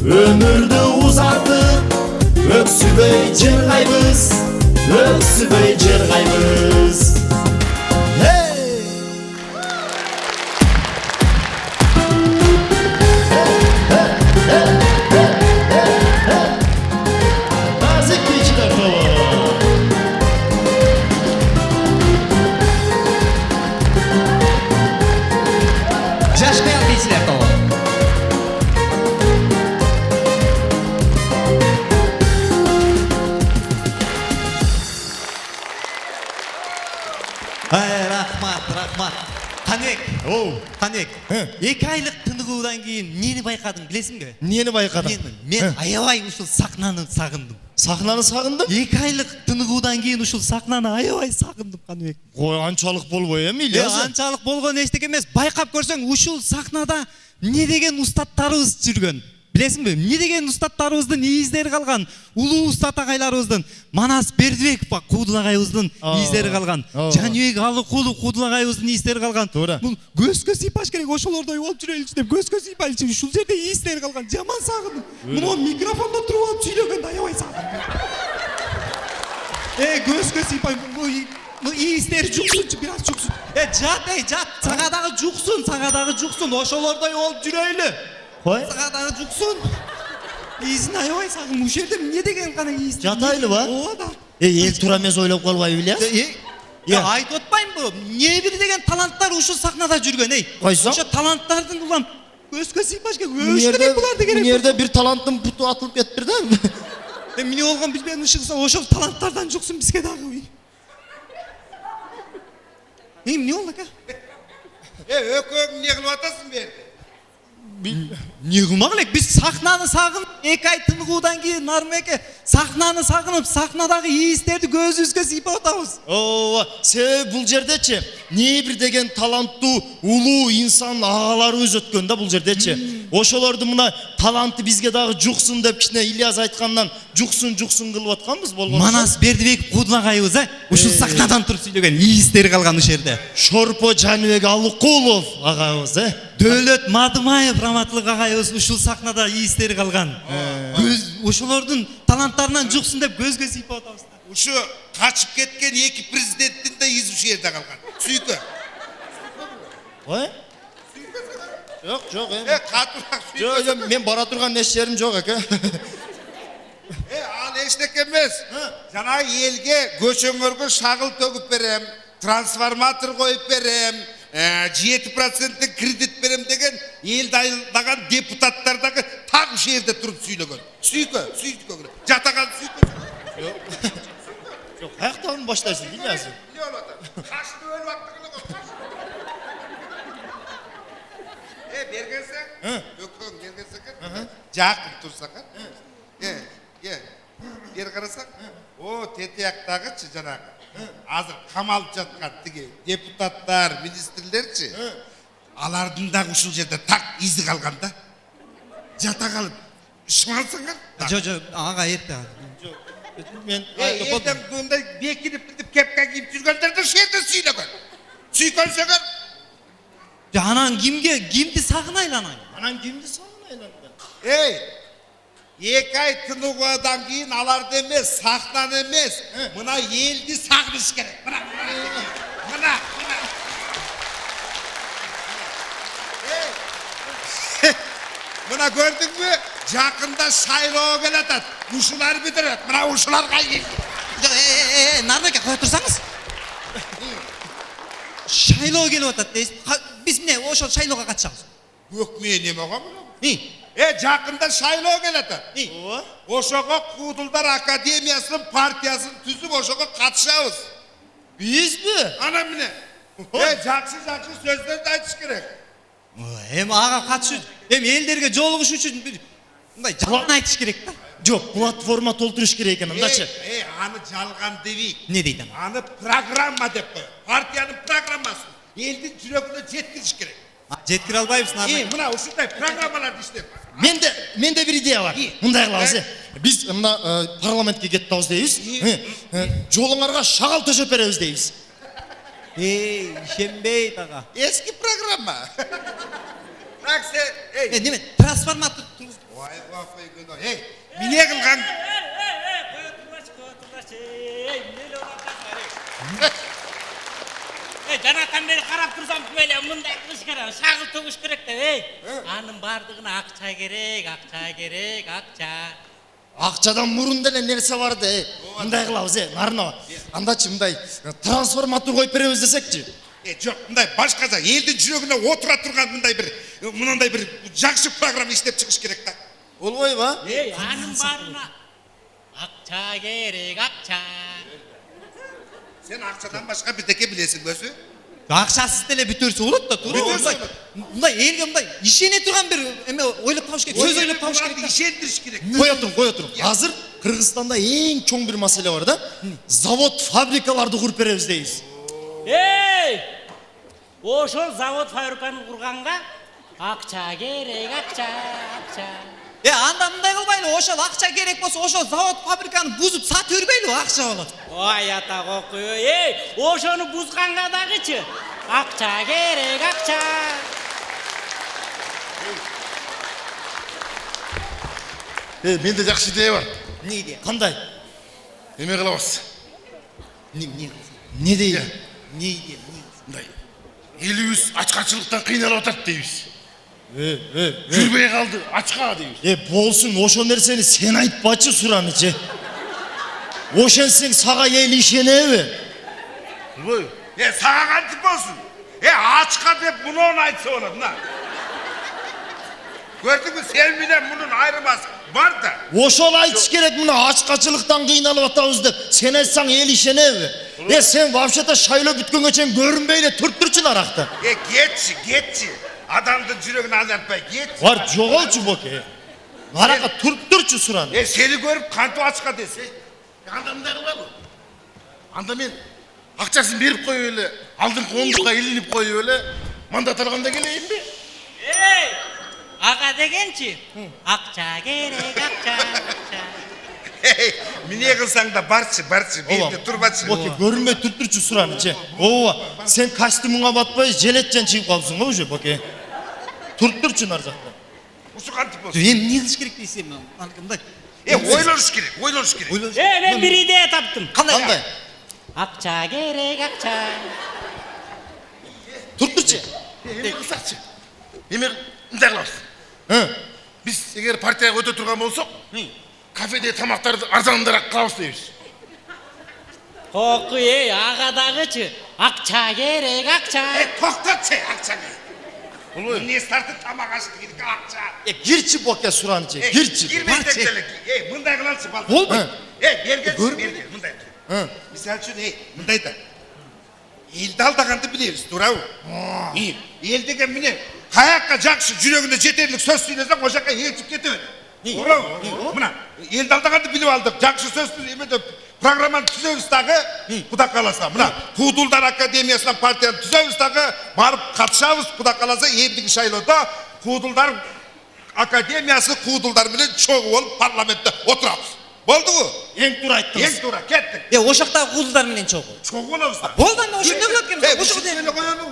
Ömürді ұзартып, өксібей жырғаймыз, өксібей жырғаймыз. Рахмат. Қанбек, 2 айлық тынығудан кейін нені байқадың, білесің бе? Нені байқадың? Мен аябай ушул сахнаны сағындым. Сахнаны сағындым? 2 айлық тынығудан кейін ушул сахнаны аябай сағындым, Қанбек. Ой, анчалық болбой эми, Ильяс? Анчалық болған ештеңе емес. Байқап көрсең, ушул сахнада не деген устаттарыбыз жүрген. Білесің бе? Не деген устаттарыбыздың иіздері қалған. Улуу устат ағайларыбыздың Манас Бердібеков Куудул ағайыбыздың иіздері қалған. Жаныбек Алыкулов Куудул ағайыбыздың иіздері қалған. Бұл көзгө сыйпаш керек, ошолордой болуп жүрөлүчү деп көзгө сыйпайлычы. Ушул жерде иіздері қалған. Жаман сагындым. Мына микрофонда туруп алып сүйлөгөндө аябай сагындым. Көзгө сыйпай bu iyister juksun, biraz juksun. Jat, sağaдағы juksun, oşolorday olup жүрөйлү. Sağaдағы juksun. İyisini aябай сагым, ушул жерде не деген гана иyister. Жатайлы ба? Оода. Эл туура эмес ойлоп калбайбы, Ильяс? Айтып атпайм бу. Не бир деген таланттар ушул сахнада жүргөн, Койсоң? Ошо таланттардын улам көзгө сыйпаш керек, өчтүрөк буларды керек. Бу жерде бир таланттын путу атылып кетиптир да. Эмне болгон билбейм, ушугса ошол таланттардан жуксун бизге дагы. Не oldu ka? Öküm ne kılıp atasın berdi? Не кылмак элек? Биз сахнаны сагынып, 2 ай тыныгуудан кийин Нармеке сахнаны сагынып, сахнадагы ийистерди көзүбүзгө сыйпап атабыз. Ооба, себеби бул жердечи не бир деген таланттуу, улуу инсан агаларыбыз өткөн да бул жердечи. Ошолордун мына таланты бизге дагы жуксун деп кичине Ильяс айткандан жуксун кылып атканбыз болгон. Манас Бердибек Куудул агайыбыз, ушул сахнадан туруп сүйлөгөн ийистери калган ушул жерде. Шорпо Жаныбек Алыкулов агайыбыз, Дөөлөт Мадымаев раматтылык агайыбыз ушул сахнада ийистери калган. Ошолордун таланттарынан жуксун деп көзгө сыйпап атабыз. Uşu kaçıp ketken 2 президенттин de izi uşu yerде kalgan. Süykö. Ой? Жок, Katurak süykö. Жок, мен бара турган нерселерим жок эке. Al eşnek emez. Jana elge göçöңөрgө şagыл tөгүп берем, трансформатор коюп берем, 7% кредит берем деген эл дайындаган депутаттардагы так ушу жерде туруп сүйлөгөн. Süykö. Жатаган süykö. Жок, каяктан баштайсың, Ильяс? Ne oldu? Kaçtı öl vaktini koy. Bergensen? Ökön bergensen. Jakın tursakan. Beri karasak. O tetiyakdagı janagı. Azır kamalып жаткан тиги депутаттар, министрлерчи. Алардын дагы ушул жерде так изи калган да. Жата калып шыңалсаңар. Жо, ага эрте. Мен Элден күндөй бекинип билип кепке кийип жүргөндөрдү ушул жерде сүйлөгөн. Сүйкөнсөңөр. Анан кимди сагынайлы анан? анан кимди сагынайлы? 2 ай тынуудан кийин аларды эмес, сахнаны эмес, мына элди сагыныш керек. Мына. Мына көрдүңбү? Жакында шайлоо келатат. Ушулар битирет. Мына ушуларга Нармеке кое турсаңыз. Шайлоо келип атат дейсиз. Биз эмне ошол шайлоого катышабыз. Өкмө неме койгон? Жакында шайлоо келатат. Ошого Куудулдар академиясынын партиясын түзүп ошого катышабыз. Бизби? Ана эмне? Жакшы сөздөрдү айтыш керек. Эми ага катышуу, эми элдерге жолугуш үчүн мындай жалган айтыш керек да. Жок, платформа толтуруш керек экен, андачы. Аны жалган дебейт. Не дейт аны? Аны программа деп коет. Партиянын программасы. Элдин жүрөгүнө жеткириш керек. Жеткире албайбыз, Нармеке. Мына ушундай программаларды иштеп. Менде бир идея бар. Мындай кылабыз. Биз мына парламентке кетип атабыз дейбиз. Жолуңарга шагал төшөп беребиз дейбиз. Ишенбейт ага. Eski программа. Бирок сен, Неме, трансформатор Ой, бапай күні. Ей, міне қылған? Қоя тұрғашы. Ей, мейлі олар жанатан бері қарап тұрсам мейлі мұндай қылыш керек, шағыл төгіш керек деп, ей. Аның бардығына ақша керек, ақша. Акчадан мурун деле нерсе бар да. Мындай кылабыз, нарына. Андачы мындай трансформатор коюп беребиз десекчи. Жоқ, мындай башқаша елдің жүрегіне отыра тұрған мынандай бір жақсы программа істеп шығыш керек та. Болбой ба? Ей, аның барына ақша керек, ақша. Сен ақшадан башқа бірдеке білесің өзі? Акчасыз деле бүтөрсө болот да, туура. Бүтөрсө болот. Мындай элге мындай ишене турган бир эме ойлоп табыш керек, сөз ойлоп табыш керек. Ишендіріш керек. Кое турун. Азыр Кыргызстанда эң чоң бир маселе бар да. Завод, фабрикаларды куруп беребиз дейбиз. Ей! Ошол завод фабриканы курганга акча керек, акча. Анда мындай кылбайлы, ошол акча керек болсо, ошол завод фабриканы бузуп сатып бербейлби, акча болот. Ой, ата окуй. Ей, ошону бузганга дагычы акча керек, акча. Менде жақсы идея бар. Не идея? Кандай? Эме кылабыз. Не дейби? Не идея? Мындай. Элибиз ачкачылыктан кыйналып атат дейбиз. Жүрбөй калды, ачка дейбиз. Болсун, ошол нерсени сен айтпачы суранычы. Ошентсең сага эл ишенеби? Bilбойбу? Саға қантып болсын. Ачқа деп мұнын айтса болады, мына. Көрдің бі, сен менен мұнын айырмасы бар да. Ошол айтыш керек, мына ачкачылыктан кыйналып атабыз деп. Сен айтсаң эл ишенеби? Сен вообще-то шайлоо бүткөнгө чейин көрүнбөй эле туруп наракта. Кетчи. Адамдын жүрөгүн азартпай, кетчи. Бар, жоголчу боке. Наракка туруп суран. Сени көрүп кантип ачка десе. Анда мындай кылалы. Анда мен акчасын берип коюп эле, алдыңкы 10-дукка илинип коюп эле, мандат алганда келейинби? Ей, ага дегенчи акча керек, акча. Міне қылсаң да барчы, бейді турбачы. Боке, көрүнбөй туруп суранычы. Ооба, сен костюмуңа батпай желеттен чыгып калыпсың го уже, боке. Туруп нар жакта. Ушу кантип болсун? Эми не кылыш керек дейсиң, мындай. Ойлош керек. Мен бир идея таптым. Кандай? Акча керек, акча. Туруп. Эме кылсакчы. Эме мындай кылабыз. Биз эгер партияга өтө турган болсок, кафеде тамактарды арзандараак кылабыз дейбиз. Окуй, ага дагычы акча керек, акча. Токтотчу, акчаны. Не старты тамак ашты керек, акча. Кирчи боке суранычы, кирчи. Кирместек деле. Мындай кылалычы балдар. Болбойт. Берген, мындай. Мисал үчүн, мындай да. Элди алдаганды билебиз, туурабы? Эл деген міне, каякка жакшы жүрөгүнө жетерлик сөз сүйлөсөң, ошол жака ээрчип кете берет. Туурабы? Мына, элди алдаганды билип алдык, жакшы сөз эмеде программаны түзөбүз дагы, Кудай кааласа. Мына, Куудулдар академиясынан партияны түзөбүз дагы, барып катышабыз, Кудай кааласа, эмдиги шайлоодо Куудулдар академиясы Куудулдар менен чогуу болуп парламентте отурабыз. Болдубу? Эң туура айттыңыз. Эң туура, кеттик. Ошоктагы куудулдар менен чогуу. Чогуу болобуз да. Болду, анда ошондой кылат экенбиз. Ушул эле коелук,